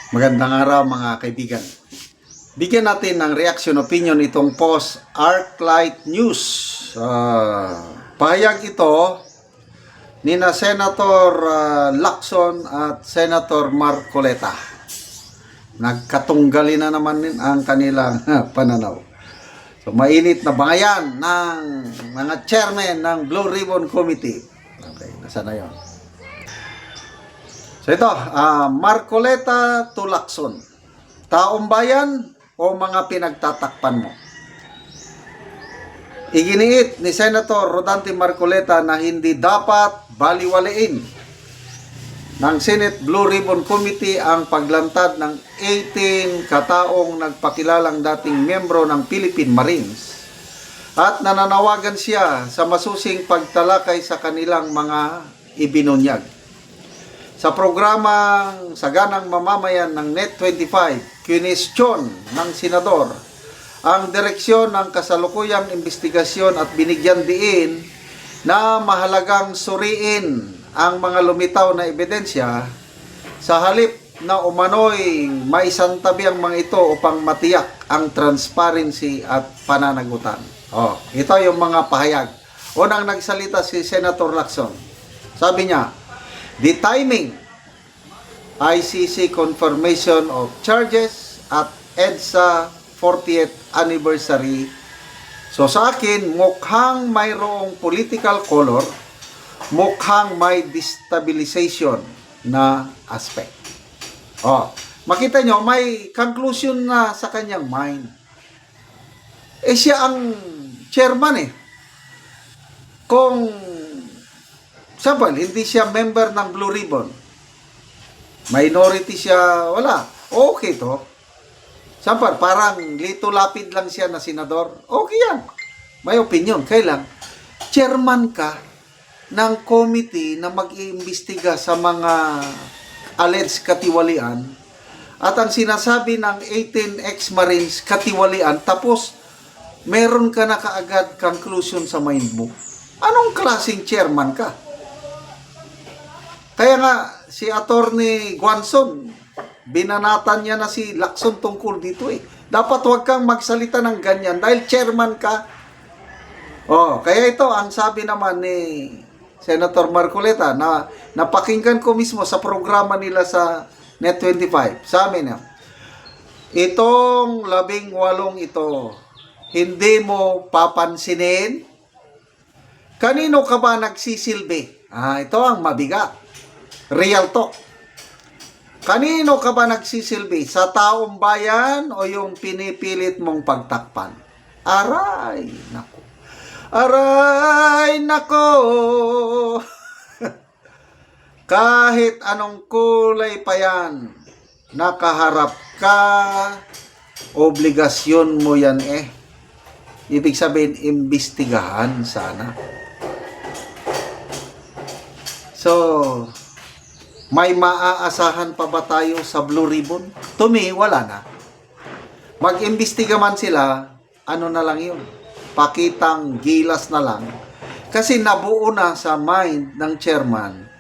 Magandang araw mga kaibigan. Bigyan natin ng reaction opinion itong post Arclight News. Pahayag ito ni na Senator Lacson at Senator Marcoleta. Nagkatunggali na naman ang kanilang pananaw. So mainit na bangayan ng mga chairman ng Blue Ribbon Committee. Okay, nasa na yun? So ito, Marcoleta to Lacson. Taong bayan o mga pinagtatakpan mo? Iginiit ni Senator Rodante Marcoleta na hindi dapat baliwalain ng Senate Blue Ribbon Committee ang paglantad ng 18 kataong nagpakilalang dating miyembro ng Philippine Marines at nananawagan siya sa masusing pagtalakay sa kanilang mga ibinunyag. Sa programang Saganang Mamamayan ng Net25, kinwestiyon ng senador ang direksyon ng kasalukuyang investigasyon at binigyan diin na mahalagang suriin ang mga lumitaw na ebidensya sa halip na umano'y maisantabi ang mga ito upang matiyak ang transparency at pananagutan. Ito yung mga pahayag. Unang nagsalita si Senator Lacson. Sabi niya, the timing, ICC confirmation of charges at EDSA 40th anniversary. So sa akin, mukhang mayroong political color, mukhang may destabilization na aspect. Makita nyo, may conclusion na sa kanyang mind. Siya ang chairman Kung sabal, hindi siya member ng Blue Ribbon. Minority siya, wala. Okay to. Sampar, parang Lito Lapid lang siya na senador. Okay yan. May opinion. Kailan? Chairman ka ng committee na mag-iimbestiga sa mga alleged katiwalian at ang sinasabi ng 18 ex-Marines katiwalian tapos meron ka na kaagad conclusion sa mind mo. Anong klaseng chairman ka? Kaya nga, si Attorney Guanzon, binanatan niya na si Lacson tungkol dito Dapat huwag kang magsalita ng ganyan dahil chairman ka. Kaya ito, ang sabi naman ni Senator Marcoleta na napakinggan ko mismo sa programa nila sa Net25. Sa amin na, itong 18 ito, hindi mo papansinin? Kanino ka ba nagsisilbi? Ito ang mabigat. Real talk. Kanino ka ba nagsisilbi? Sa taong bayan o yung pinipilit mong pagtakpan? Aray, nako. Aray, nako. Kahit anong kulay pa yan, nakaharap ka, obligasyon mo yan Ibig sabihin, imbestigahan sana. So, may maaasahan pa ba tayo sa Blue Ribbon? To me, wala na. Mag-imbestiga man sila, ano na lang yun? Pakitang gilas na lang. Kasi nabuo na sa mind ng chairman,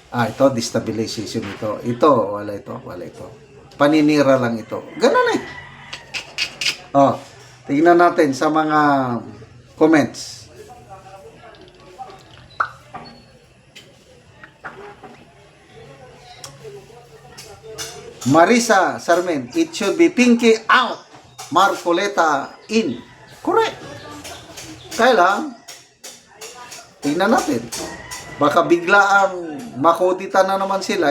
ito, destabilization ito. Ito, wala ito, wala ito. Paninira lang ito. Ganun tingnan natin sa mga comments. Marisa Sarmen, it should be Pinky out, Marcoleta in. Correct. Kaya lang, tingnan natin. Baka bigla ang makuditan na naman sila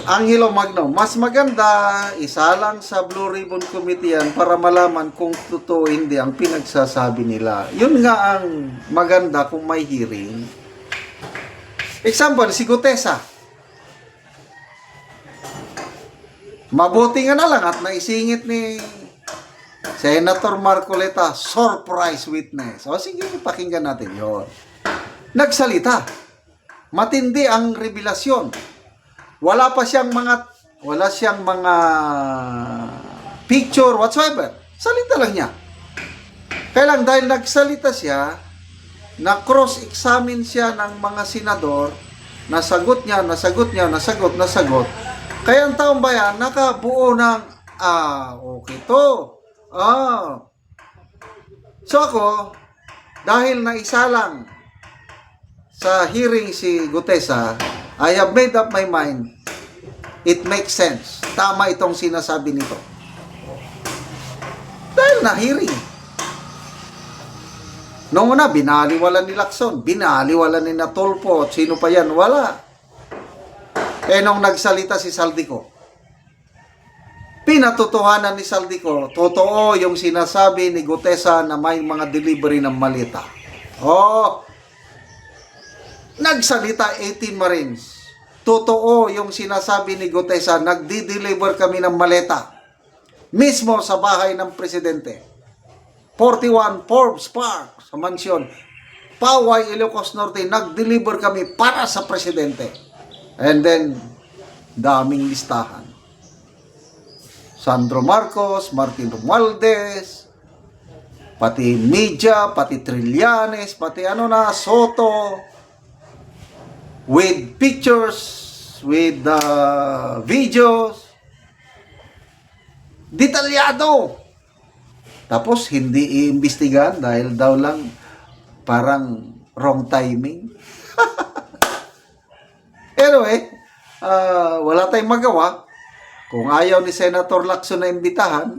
Angelo Magno, mas maganda isa lang sa Blue Ribbon Committee yan para malaman kung totoo hindi ang pinagsasabi nila. Yun nga ang maganda kung may hearing. Example, si Gutesa. Mabuti nga na lang at naisingit ni Senator Marcoleta, surprise witness. Sige, pakinggan natin yun. Nagsalita. Matindi ang revelasyon. Wala siyang mga picture whatsoever. Salita lang niya. Kaya lang dahil nagsalita siya, na cross-examine siya ng mga senador, nasagot niya, nasagot. Kaya ang taong bayan, nakabuo ng, okay to. So ako, dahil naisalang sa hearing si Gutesa, I have made up my mind. It makes sense. Tama itong sinasabi nito. Dahil na hearing. Noong una, binaliwala ni Lacson, binaliwala ni Natolpo, at sino pa yan, wala. Nung nagsalita si Saldico, pinatotohanan ni Saldico, totoo yung sinasabi ni Gutesa na may mga delivery ng malita. Nagsalita 18 Marines. Totoo yung sinasabi ni Gutesa, nagdi-deliver kami ng maleta. Mismo sa bahay ng presidente. 41 Forbes Park sa mansyon. Poway, Ilocos Norte, nag-deliver kami para sa presidente. And then, daming listahan. Sandro Marcos, Martin Romualdez, pati media, pati Trillanes, pati Soto, with pictures, with videos, detalyado. Tapos hindi iimbestigahan dahil daw lang parang wrong timing. Anyway, wala tayong magawa. Kung ayaw ni Senator Lacson na imbitahan,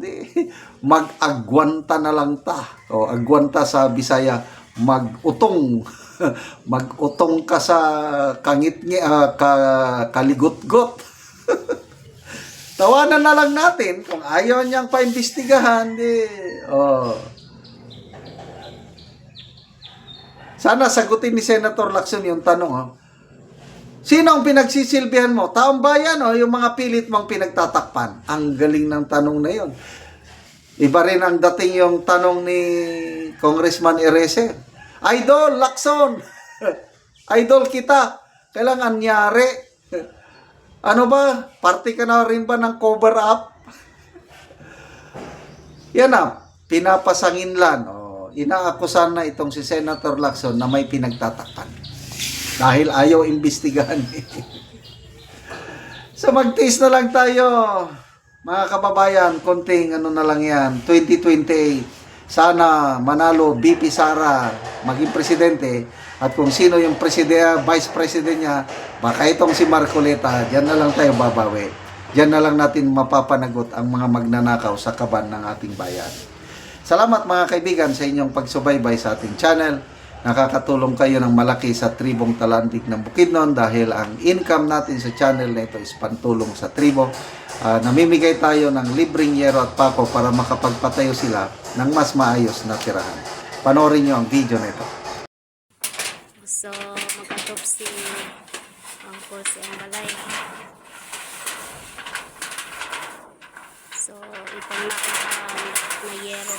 mag-agwanta na lang ta. O agwanta sa Bisaya, mag-utong. Mag-utong ka sa kaligot-got. Tawanan na lang natin kung ayaw niyang paimbestigahan. Sana sagutin ni Senator Lacson yung tanong. Sino ang pinagsisilbihan mo? Taong bayan o yung mga pilit mong pinagtatakpan? Ang galing ng tanong na yun. Iba rin ang dating yung tanong ni Congressman Erese. Idol, Lacson! Idol kita! Kailangan nyari. Ano ba? Party ka na rin ba ng cover up? Yan na, pinapasangin inaakusan na itong si Senator Lacson na may pinagtatakpan. Dahil ayaw imbestigahan. So magtiis na lang tayo, mga kababayan, konting na lang yan, 2028. Sana manalo BP Sara maging presidente, at kung sino yung vice president niya, baka itong si Marcoleta, diyan na lang tayo babawi. Diyan na lang natin mapapanagot ang mga magnanakaw sa kaban ng ating bayan. Salamat mga kaibigan sa inyong pagsubaybay sa ating channel. Nakakatulong kayo ng malaki sa tribong Talantik ng Bukidnon dahil ang income natin sa channel na ito is pantulong sa tribo. Namimigay tayo ng libreng yero at pako para makapagpatayo sila ng mas maayos na tirahan. Panoorin nyo ang video na ito. So, mag-autopsy ang si Ambalay. So, ipanglakaan na yero.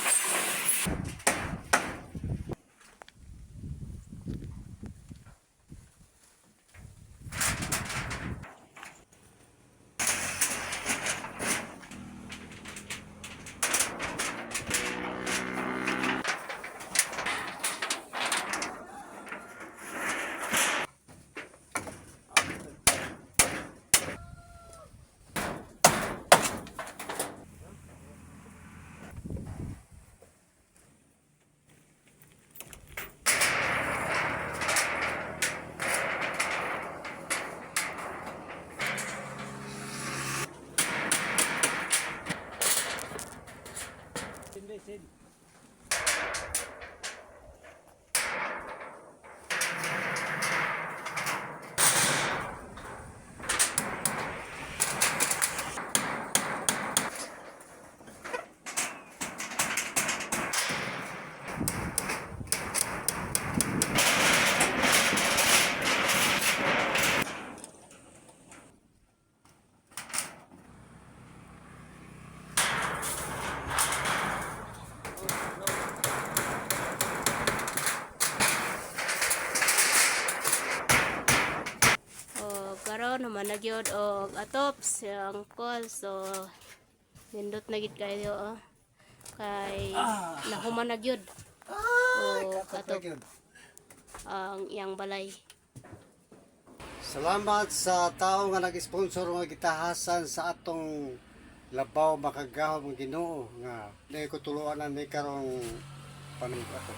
Karon naman nagyod og atops ang call, so nindot na gid kayo kay nahuman na gyud o katop ang iyang balay. Salamat sa tao nga nag-sponsor nga gitahasan sa atong labaw makagahom ng Ginoo nga dahil ko tuluan na may karong panungkato.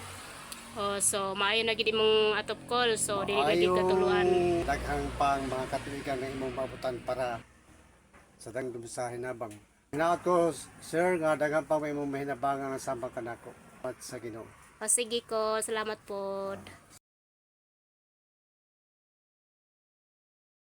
Oh, so maayo na gid imong atop call. So dili na gid katuluan. Daghang pang mga katuigan nga imong mabutan para sa dangdum sa hinabang. Hinaot ko, sir, nga daghang pang may imong mahinabangan sa sambang kanako at sa Ginoo. O sige ko, salamat po.